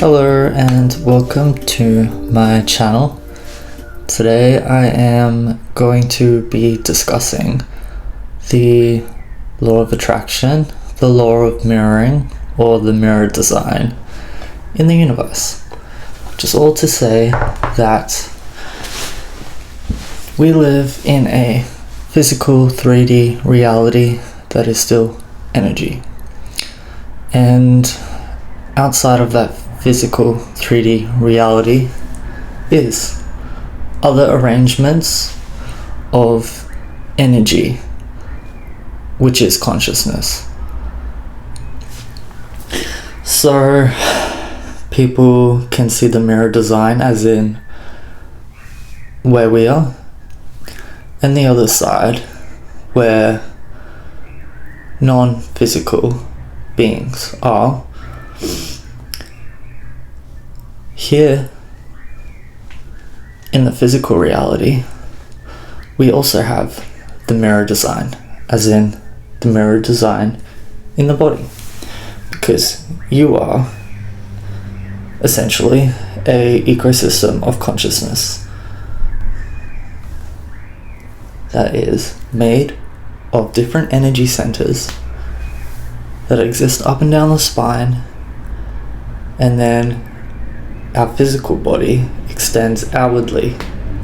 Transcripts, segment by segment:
Hello and welcome to my channel. Today I am going to be discussing the law of attraction, the law of mirroring, or the mirror design in the universe. Just all to say that we live in a physical 3D reality that is still energy. And outside of that physical 3D reality is other arrangements of energy, which is consciousness. So people can see the mirror design as in where we are, and the other side where non-physical beings are. Here in the physical reality, we also have the mirror design, as in the mirror design in the body, because you are essentially an ecosystem of consciousness that is made of different energy centers that exist up and down the spine, and then our physical body extends outwardly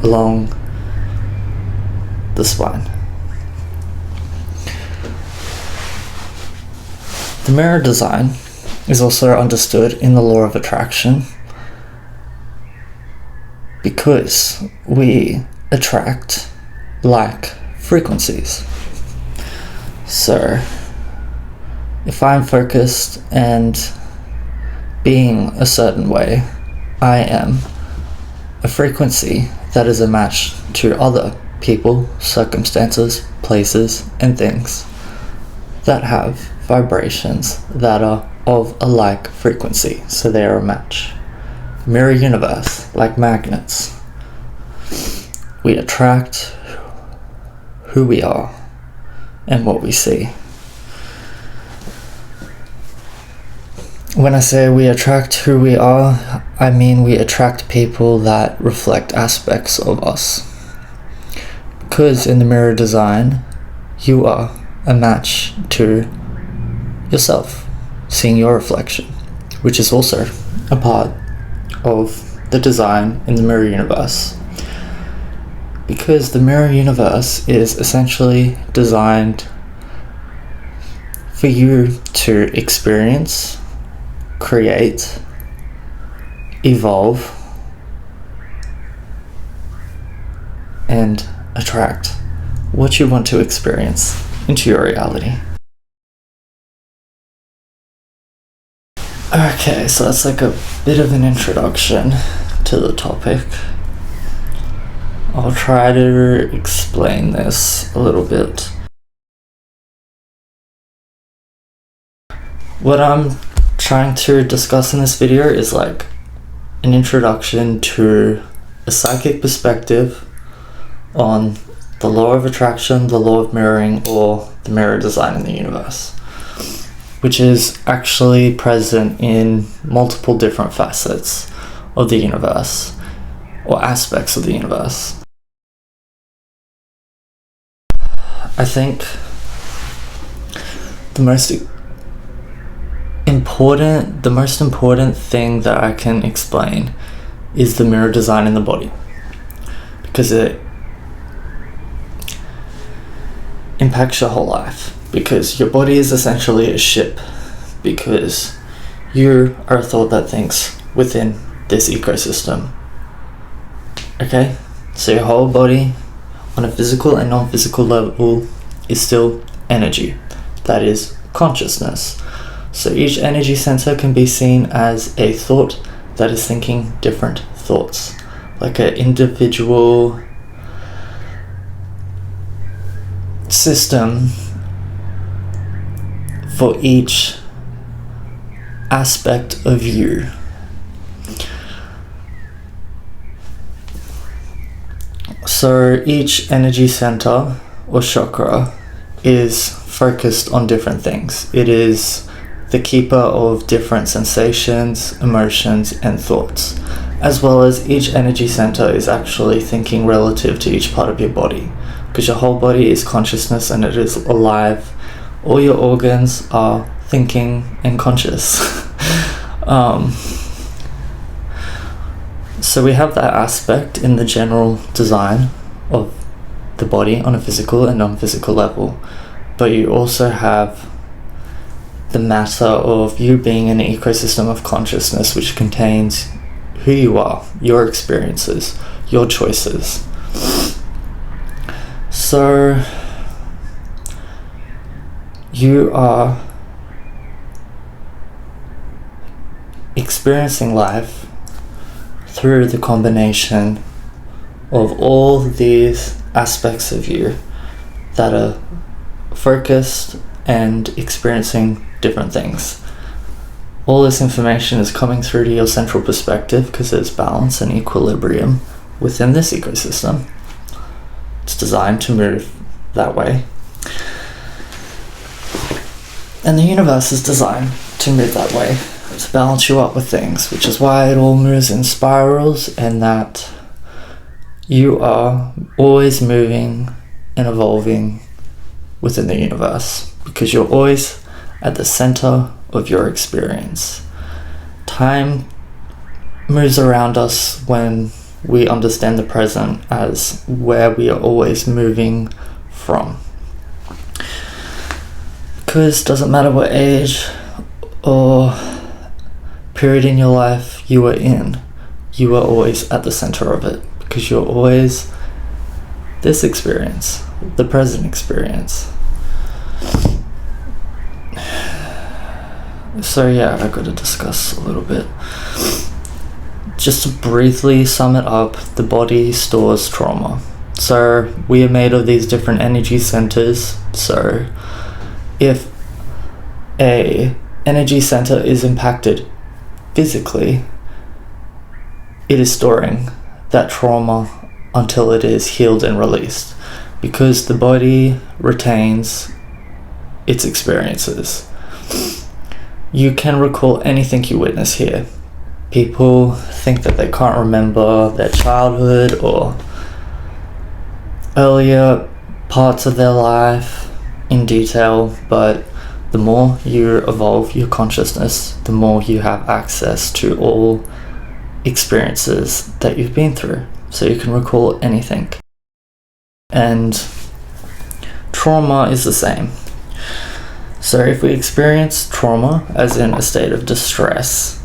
along the spine. The mirror design is also understood in the law of attraction because we attract like frequencies. So if I'm focused and being a certain way, I am a frequency that is a match to other people, circumstances, places, and things that have vibrations that are of a like frequency, so they are a match. Mirror universe, like magnets. We attract who we are and what we see. When I say we attract who we are, I mean we attract people that reflect aspects of us. Because in the mirror design, you are a match to yourself, seeing your reflection, which is also a part of the design in the mirror universe. Because the mirror universe is essentially designed for you to experience, create, evolve, and attract what you want to experience into your reality. Okay, so that's like a bit of an introduction to the topic. I'll try to explain this a little bit. What I'm trying to discuss in this video is like an introduction to a psychic perspective on the law of attraction, the law of mirroring, or the mirror design in the universe, which is actually present in multiple different facets of the universe or aspects of the universe. I think the most important thing that I can explain is the mirror design in the body, because it impacts your whole life, because your body is essentially a ship, because you are a thought that thinks within this ecosystem. Okay, so your whole body on a physical and non-physical level is still energy, that is consciousness. So each energy center can be seen as a thought that is thinking different thoughts, like an individual system for each aspect of you. So each energy center or chakra is focused on different things. It is the keeper of different sensations, emotions, and thoughts, as well as each energy center is actually thinking relative to each part of your body, because your whole body is consciousness and it is alive. All your organs are thinking and conscious. So we have that aspect in the general design of the body on a physical and non-physical level, but you also have the matter of you being an ecosystem of consciousness which contains who you are, your experiences, your choices. So you are experiencing life through the combination of all these aspects of you that are focused and experiencing different things. All this information is coming through to your central perspective because there's balance and equilibrium within this ecosystem. It's designed to move that way. And the universe is designed to move that way, to balance you up with things, which is why it all moves in spirals, and that you are always moving and evolving within the universe, because you're always at the center of your experience. Time moves around us when we understand the present as where we are always moving from. Because it doesn't matter what age or period in your life you are in, you are always at the center of it, because you're always this experience, the present experience. So yeah, I got to discuss a little bit. Just to briefly sum it up, the body stores trauma. So we are made of these different energy centers. So if a energy center is impacted physically, it is storing that trauma until it is healed and released, because the body retains its experiences. You can recall anything you witness here. People think that they can't remember their childhood or earlier parts of their life in detail, but the more you evolve your consciousness, the more you have access to all experiences that you've been through, so you can recall anything. And trauma is the same. So if we experience trauma, as in a state of distress,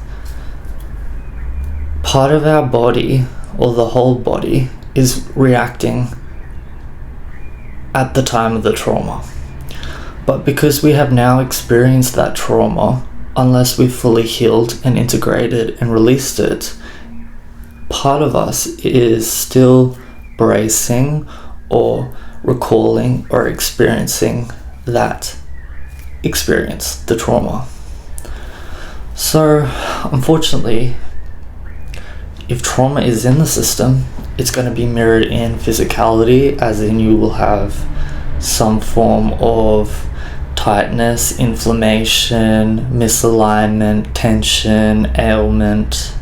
part of our body, or the whole body, is reacting at the time of the trauma. But because we have now experienced that trauma, unless we've fully healed and integrated and released it, part of us is still bracing or recalling or experiencing that experience, the trauma. So unfortunately, if trauma is in the system, it's going to be mirrored in physicality, as in you will have some form of tightness, inflammation, misalignment, tension, ailment,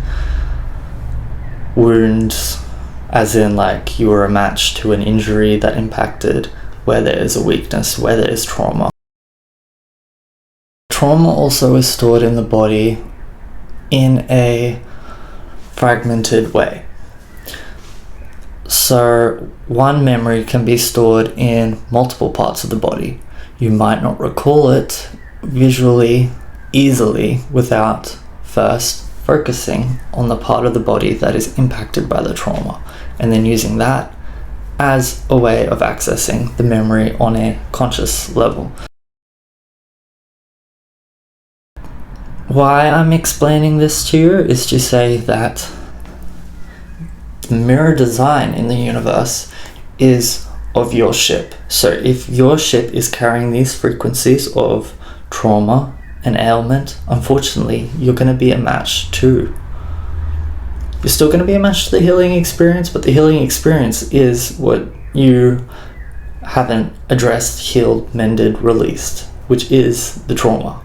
wounds, as in like you were a match to an injury that impacted where there is a weakness, where there is trauma. Trauma also is stored in the body in a fragmented way. So one memory can be stored in multiple parts of the body. You might not recall it visually easily without first focusing on the part of the body that is impacted by the trauma, and then using that as a way of accessing the memory on a conscious level. Why I'm explaining this to you is to say that the mirror design in the universe is of your ship. So if your ship is carrying these frequencies of trauma and ailment, unfortunately, you're going to be a match too. You're still going to be a match to the healing experience, but the healing experience is what you haven't addressed, healed, mended, released, which is the trauma.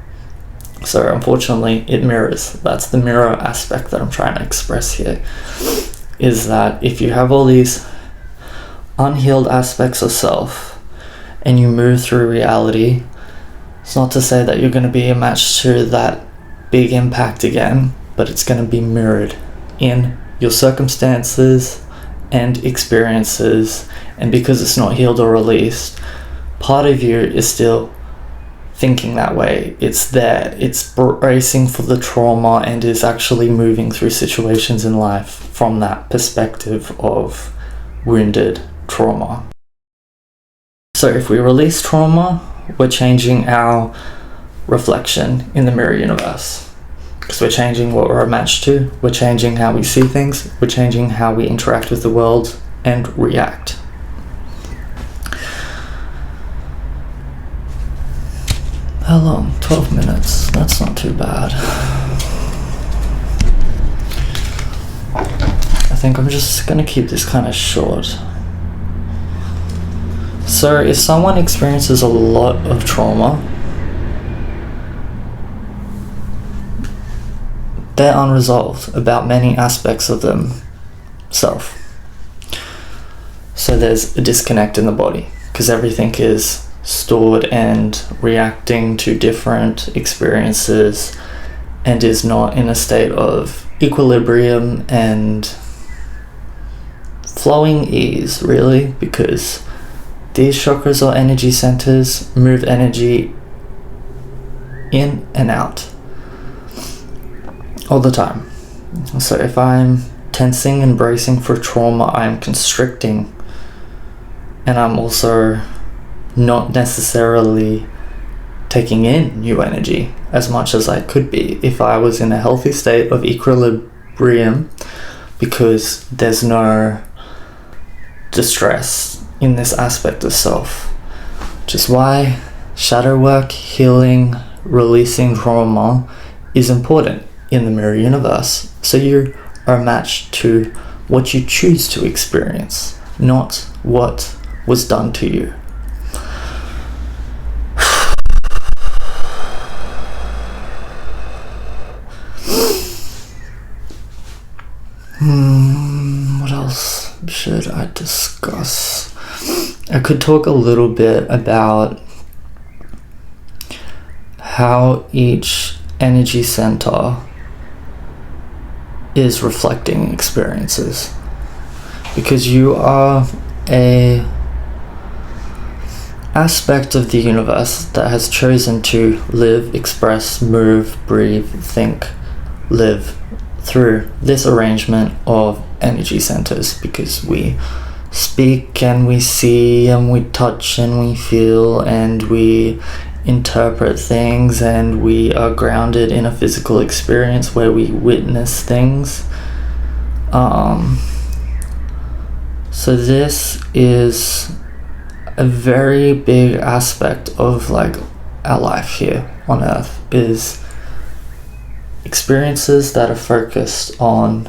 So unfortunately, it mirrors. That's the mirror aspect that I'm trying to express here, is that if you have all these unhealed aspects of self and you move through reality, it's not to say that you're going to be a match to that big impact again, but it's going to be mirrored in your circumstances and experiences. And because it's not healed or released, part of you is still thinking that way. It's there, it's bracing for the trauma, and is actually moving through situations in life from that perspective of wounded trauma. So if we release trauma, we're changing our reflection in the mirror universe, because we're changing what we're matched to, we're changing how we see things, we're changing how we interact with the world and react. How long? 12 minutes. That's not too bad. I think I'm just gonna keep this kind of short. So if someone experiences a lot of trauma, they're unresolved about many aspects of themselves. So there's a disconnect in the body, because everything is stored and reacting to different experiences and is not in a state of equilibrium and flowing ease, really, because these chakras or energy centers move energy in and out all the time. So if I'm tensing and bracing for trauma, I'm constricting, and I'm also not necessarily taking in new energy as much as I could be if I was in a healthy state of equilibrium, because there's no distress in this aspect of self. Which is why shadow work, healing, releasing trauma is important in the mirror universe. So you are matched to what you choose to experience, not what was done to you. What else should I discuss? I could talk a little bit about how each energy center is reflecting experiences, because you are a aspect of the universe that has chosen to live, express, move, breathe, think, live through this arrangement of energy centers, because we speak and we see and we touch and we feel and we interpret things, and we are grounded in a physical experience where we witness things. So this is a very big aspect of like our life here on earth, is experiences that are focused on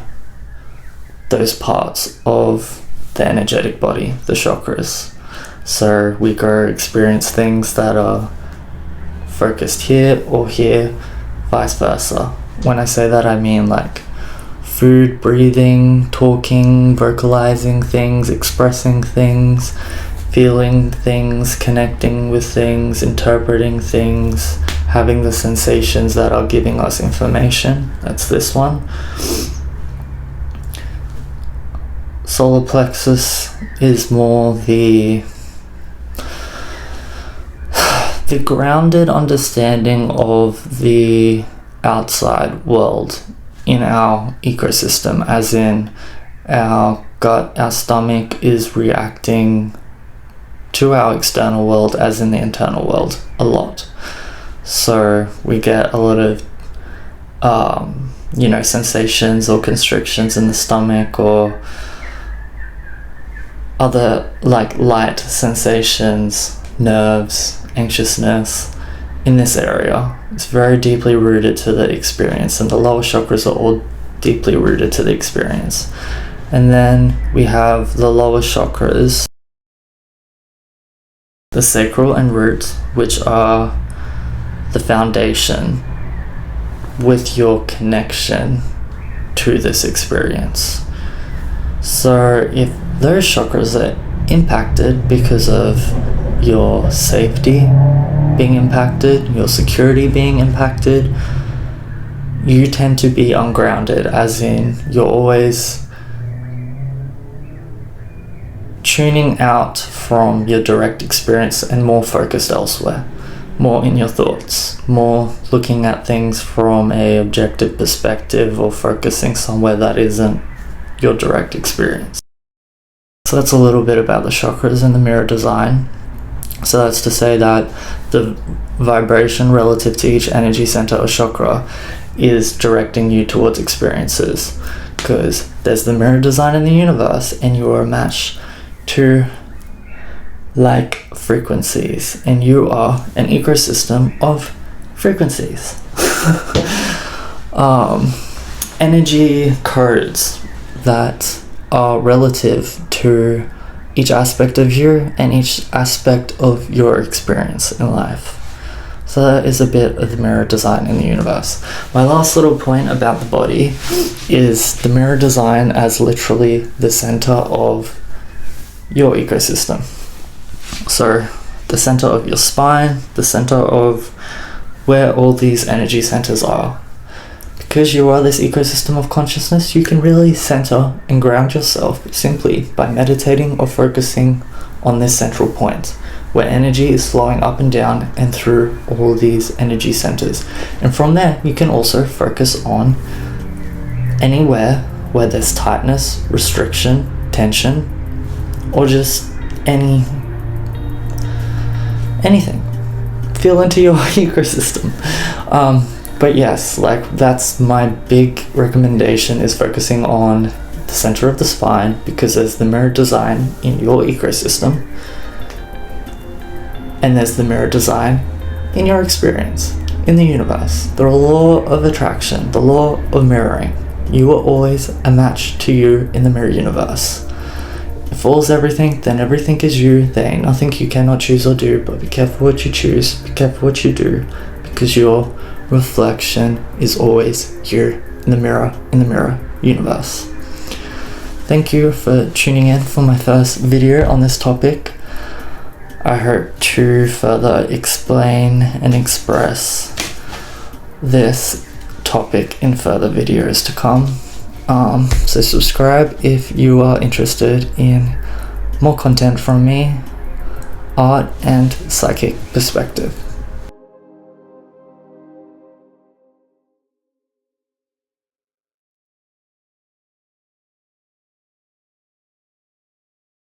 those parts of the energetic body, the chakras. So we go experience things that are focused here or here, vice versa. When I say that, I mean like food, breathing, talking, vocalizing things, expressing things, feeling things, connecting with things, interpreting things, having the sensations that are giving us information. That's this one. Solar plexus is more the grounded understanding of the outside world in our ecosystem, as in our gut, our stomach is reacting to our external world as in the internal world a lot. So we get a lot of sensations or constrictions in the stomach, or other like light sensations, nerves, anxiousness in this area. It's very deeply rooted to the experience, and the lower chakras are all deeply rooted to the experience. And then we have the lower chakras, the sacral and root, which are the foundation with your connection to this experience. So if those chakras are impacted because of your safety being impacted, your security being impacted, you tend to be ungrounded, as in you're always tuning out from your direct experience and more focused elsewhere, more in your thoughts, more looking at things from a objective perspective, or focusing somewhere that isn't your direct experience. So that's a little bit about the chakras and the mirror design. So that's to say that the vibration relative to each energy center or chakra is directing you towards experiences, because there's the mirror design in the universe, and you are a match to like frequencies, and you are an ecosystem of frequencies. Energy codes that are relative to each aspect of you and each aspect of your experience in life. So that is a bit of the mirror design in the universe. My last little point about the body is the mirror design as literally the center of your ecosystem. So the center of your spine, the center of where all these energy centers are. Because you are this ecosystem of consciousness, you can really center and ground yourself simply by meditating or focusing on this central point, where energy is flowing up and down and through all these energy centers. And from there, you can also focus on anywhere where there's tightness, restriction, tension, or just anything. Feel into your ecosystem. But yes, like that's my big recommendation, is focusing on the center of the spine, because there's the mirror design in your ecosystem, and there's the mirror design in your experience in the universe. The law of attraction, the law of mirroring. You are always a match to you in the mirror universe. If all's everything, then everything is you. There ain't nothing you cannot choose or do, but be careful what you choose, be careful what you do, because your reflection is always here in the mirror universe. Thank you for tuning in for my first video on this topic. I hope to further explain and express this topic in further videos to come. So subscribe if you are interested in more content from me, art and psychic perspective.